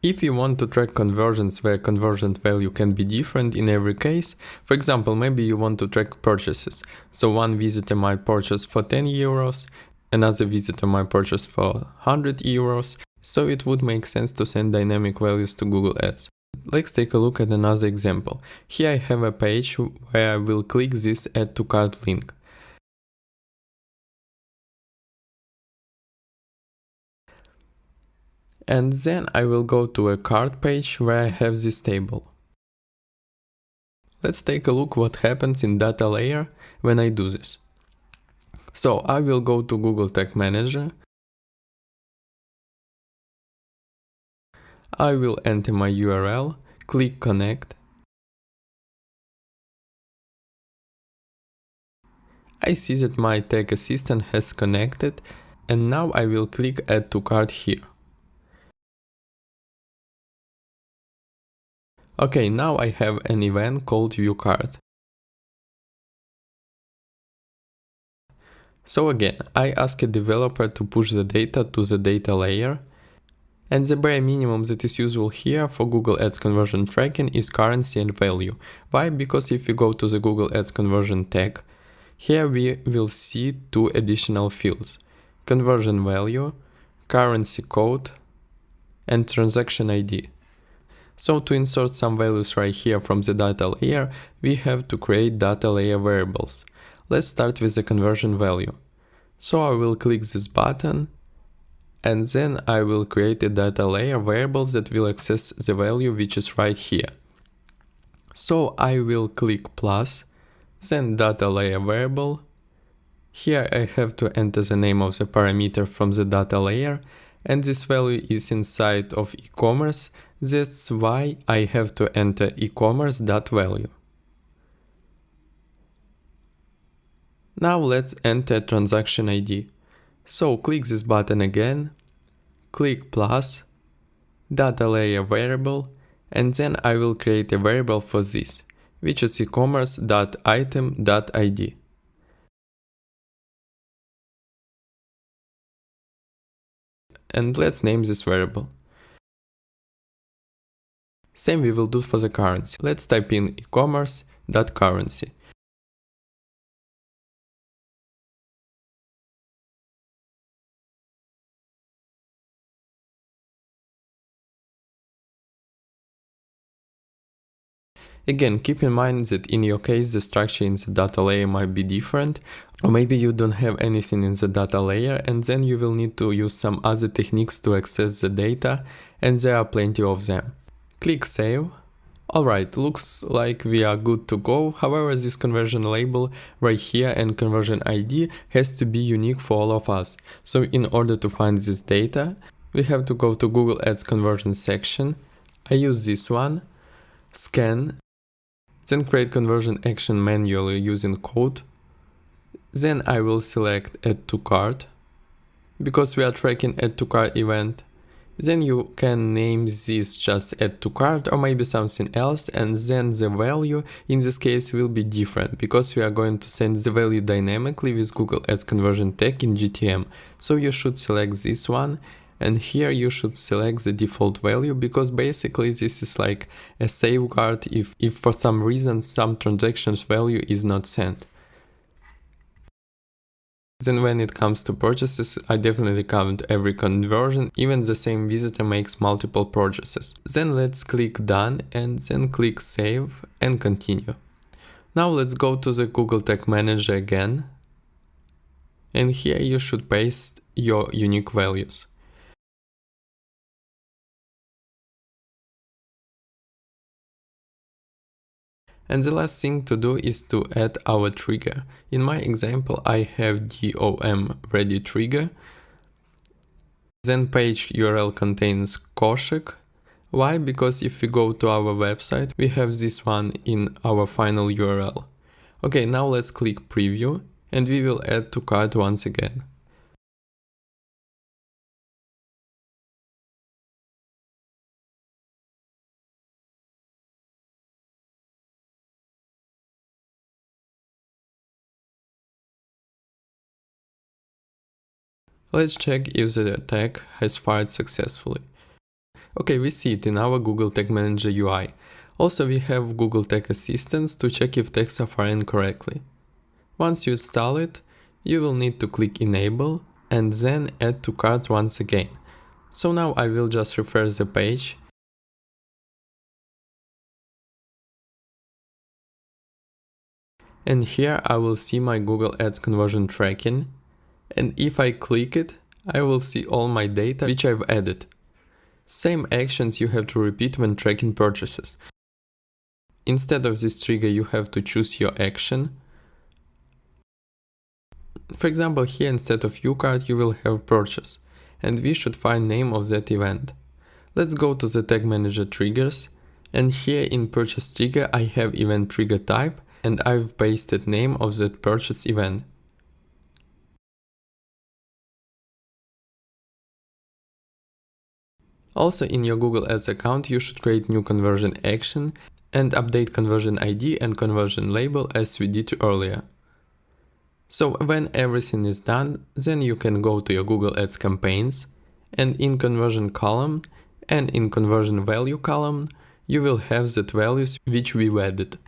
If you want to track conversions where conversion value can be different in every case, for example, maybe you want to track purchases. So one visitor might purchase for 10 euros, another visitor might purchase for 100 euros. So it would make sense to send dynamic values to Google Ads. Let's take a look at another example. Here I have a page where I will click this Add to Cart link. And then I will go to a cart page where I have this table. Let's take a look what happens in data layer when I do this. So I will go to Google Tag Manager. I will enter my URL, click Connect. I see that my tag assistant has connected, and now I will click Add to Cart here. Okay, now I have an event called View Cart. So again, I ask a developer to push the data to the data layer, and the bare minimum that is useful here for Google Ads conversion tracking is currency and value. Why? Because if we go to the Google Ads conversion tag, here we will see two additional fields: conversion value, currency code, and transaction ID. So to insert some values right here from the data layer, we have to create data layer variables. Let's start with the conversion value. So I will click this button, and then I will create a data layer variable that will access the value which is right here. So I will click plus, then data layer variable. Here I have to enter the name of the parameter from the data layer, and this value is inside of Ecommerce. That's why I have to enter Ecommerce.value. Now let's enter transaction ID. So click this button again, click plus, data layer variable, and then I will create a variable for this, which is ecommerce.item.id. And let's name this variable. Same we will do for the currency. Let's type in ecommerce.currency. Again, keep in mind that in your case the structure in the data layer might be different, or maybe you don't have anything in the data layer, and then you will need to use some other techniques to access the data, and there are plenty of them. Click Save. Alright, looks like we are good to go. However, this conversion label right here and conversion ID has to be unique for all of us. So in order to find this data, we have to go to Google Ads conversion section. I use this one, scan, then create conversion action manually using code. Then I will select Add to Cart, because we are tracking Add to Cart event. Then you can name this just Add to Cart or maybe something else, and then the value in this case will be different because we are going to send the value dynamically with Google Ads conversion tag in GTM. So you should select this one, and here you should select the default value, because basically this is like a safeguard if for some reason some transactions value is not sent. Then when it comes to purchases, I definitely count every conversion, even the same visitor makes multiple purchases. Then let's click Done and then click Save and continue. Now let's go to the Google Tag Manager again. And here you should paste your unique values. And the last thing to do is to add our trigger. In my example, I have DOM ready trigger. Then page URL contains koszyk. Why? Because if we go to our website, we have this one in our final URL. Okay, now let's click preview and we will add to cart once again. Let's check if the tag has fired successfully. Okay, we see it in our Google Tag Manager UI. Also, we have Google Tag Assistance to check if tags are firing correctly. Once you install it, you will need to click Enable and then Add to Cart once again. So now I will just refresh the page. And here I will see my Google Ads conversion tracking. And if I click it, I will see all my data which I've added. Same actions you have to repeat when tracking purchases. Instead of this trigger, you have to choose your action. For example, here instead of UCart, you will have purchase, and we should find name of that event. Let's go to the Tag Manager triggers, and here in purchase trigger I have event trigger type, and I've pasted name of that purchase event. Also in your Google Ads account you should create new conversion action and update conversion ID and conversion label as we did earlier. So when everything is done, then you can go to your Google Ads campaigns, and in conversion column and in conversion value column you will have that values which we've added.